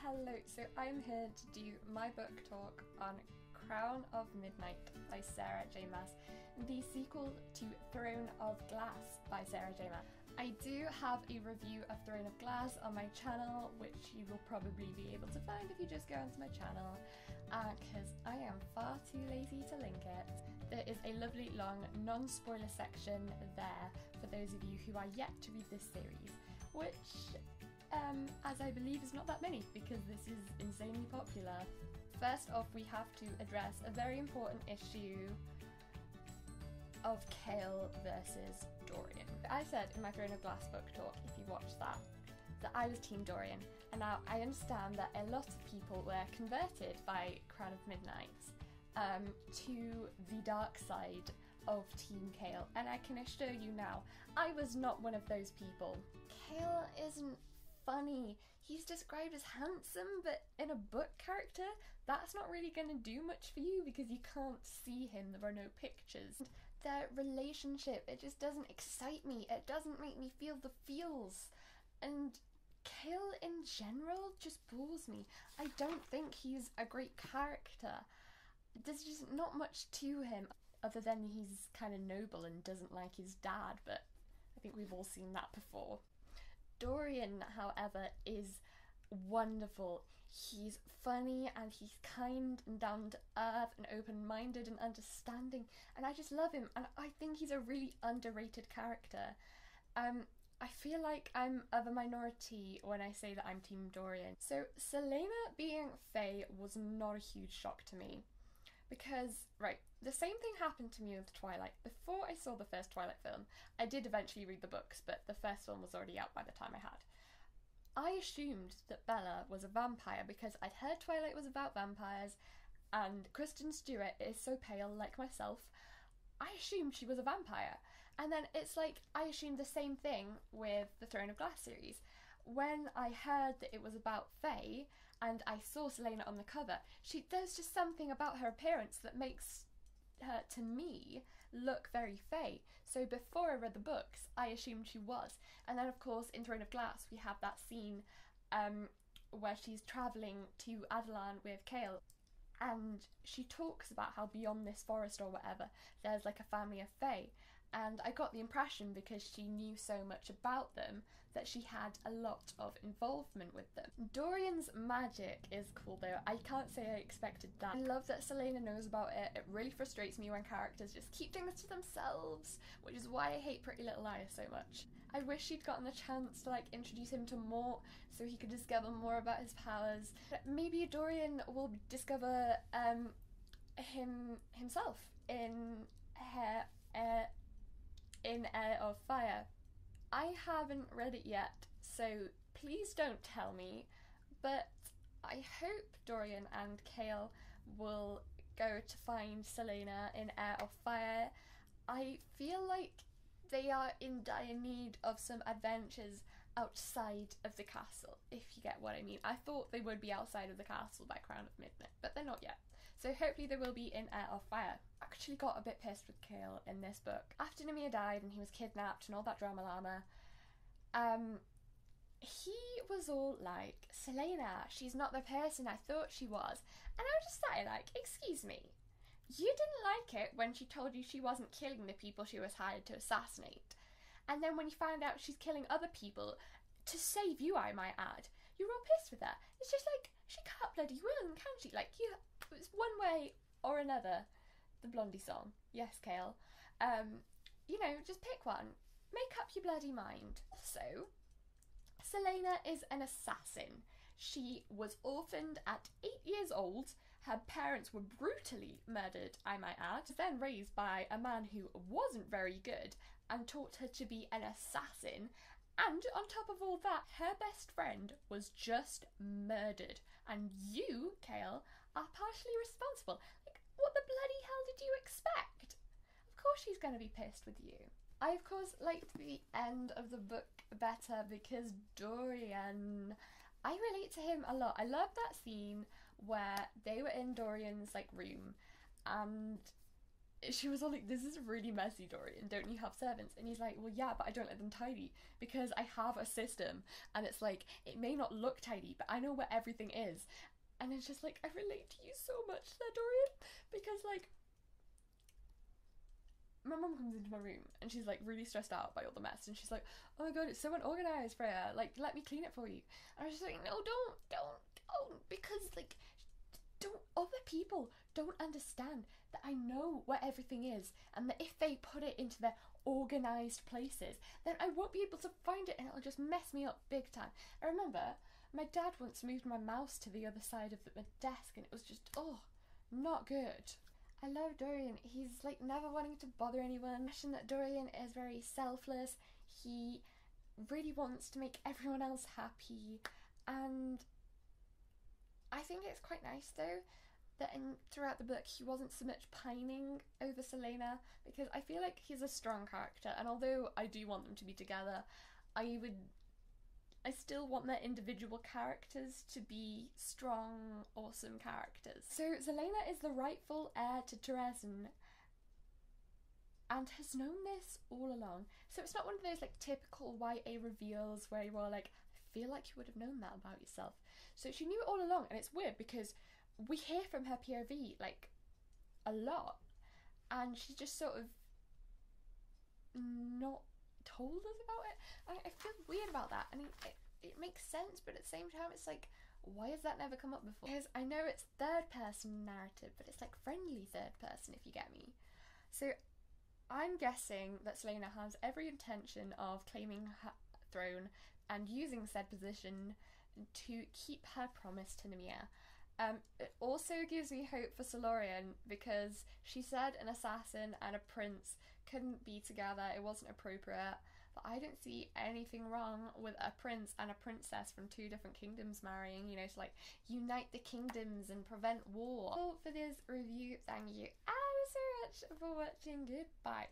Hello, so I'm here to do my book talk on Crown of Midnight by Sarah J Maas, the sequel to Throne of Glass by Sarah J Maas. I do have a review of Throne of Glass on my channel, which you will probably be able to find if you just go onto my channel, because I am far too lazy to link it. There is a lovely long non-spoiler section there for those of you who are yet to read this series, which as I believe is not that many because this is insanely popular. First off, we have to address a very important issue of Chaol versus Dorian. I said in my Throne of Glass book talk, if you watched that I was Team Dorian, and now I understand that a lot of people were converted by Crown of Midnight to the dark side of Team Chaol, and I can assure you now, I was not one of those people. Chaol isn't funny. He's described as handsome, but in a book character, that's not really going to do much for you because you can't see him, there are no pictures. Their relationship, it just doesn't excite me, it doesn't make me feel the feels, and Chaol in general just bores me. I don't think he's a great character. There's just not much to him, other than he's kind of noble and doesn't like his dad, but I think we've all seen that before. Dorian, however, is wonderful. He's funny and he's kind and down to earth and open-minded and understanding, and I just love him, and I think he's a really underrated character. I feel like I'm of a minority when I say that I'm Team Dorian. So Celaena being Fae was not a huge shock to me. Because, right, the same thing happened to me with Twilight. Before I saw the first Twilight film, I did eventually read the books, but the first film was already out by the time I had. I assumed that Bella was a vampire because I'd heard Twilight was about vampires, and Kristen Stewart is so pale like myself. I assumed she was a vampire. And then it's like, I assumed the same thing with the Throne of Glass series. When I heard that it was about Fae, and I saw Celaena on the cover, there's just something about her appearance that makes her, to me, look very Fae. So before I read the books, I assumed she was. And then of course in Throne of Glass we have that scene where she's travelling to Adelan with Chaol, and she talks about how beyond this forest or whatever, there's like a family of Fae. And I got the impression, because she knew so much about them, that she had a lot of involvement with them. Dorian's magic is cool though. I can't say I expected that. I love that Celaena knows about it. It really frustrates me when characters just keep things to themselves, which is why I hate Pretty Little Liars so much. I wish she'd gotten the chance to like introduce him to Mort so he could discover more about his powers. Maybe Dorian will discover himself in Heir of Fire. I haven't read it yet, so please don't tell me, but I hope Dorian and Chaol will go to find Celaena in Heir of Fire. I feel like they are in dire need of some adventures outside of the castle, if you get what I mean. I thought they would be outside of the castle by Crown of Midnight, but they're not yet. So hopefully they will be in Heir of Fire. I actually got a bit pissed with Chaol in this book. After Nymeia died and he was kidnapped and all that drama llama, he was all like, Celaena, she's not the person I thought she was. And I was just sat here like, excuse me, you didn't like it when she told you she wasn't killing the people she was hired to assassinate. And then when you find out she's killing other people, to save you I might add, you're all pissed with her. It's just like, she can't bloody win, can she? Like, it's one way or another. The Blondie song. Yes, Chaol. You know, just pick one. Make up your bloody mind. Also, Celaena is an assassin. She was orphaned at 8 years old. Her parents were brutally murdered, I might add. Then raised by a man who wasn't very good and taught her to be an assassin. And on top of all that, her best friend was just murdered. And you, Chaol, are partially responsible. Like, what the bloody hell did you expect? Of course she's going to be pissed with you. I, of course, liked the end of the book better because Dorian, I relate to him a lot. I love that scene where they were in Dorian's, like, room and she was all like, this is really messy, Dorian, don't you have servants? And he's like, well, yeah, but I don't let them tidy because I have a system, and it's like, it may not look tidy, but I know where everything is. And it's just like, I relate to you so much there, Dorian, because like, my mum comes into my room and she's like really stressed out by all the mess, and she's like, oh my god, it's so unorganized, Freya, like, let me clean it for you. And I was just like, no, don't, because like, don't, other people don't understand that I know where everything is, and that if they put it into their organized places, then I won't be able to find it, and it'll just mess me up big time. I remember my dad once moved my mouse to the other side of the desk, and it was just, oh, not good. I love Dorian. He's like never wanting to bother anyone. I mentioned that Dorian is very selfless. He really wants to make everyone else happy, and I think it's quite nice though that throughout the book he wasn't so much pining over Celaena, because I feel like he's a strong character, and although I do want them to be together, I still want their individual characters to be strong, awesome characters. So Celaena is the rightful heir to Drezen and has known this all along. So it's not one of those like typical YA reveals where you are like, I feel like you would have known that about yourself. So she knew it all along, and it's weird because we hear from her POV like a lot, and she just sort of not told us about it. I feel weird about that, and it makes sense, but at the same time it's like, why has that never come up before? Because I know it's third person narrative, but it's like friendly third person, if you get me. So I'm guessing that Celaena has every intention of claiming her throne and using said position to keep her promise to Nymeia. It also gives me hope for Solorian, because she said an assassin and a prince couldn't be together, it wasn't appropriate, but I don't see anything wrong with a prince and a princess from two different kingdoms marrying, you know, to like unite the kingdoms and prevent war. So for this review, thank you so much for watching, goodbye.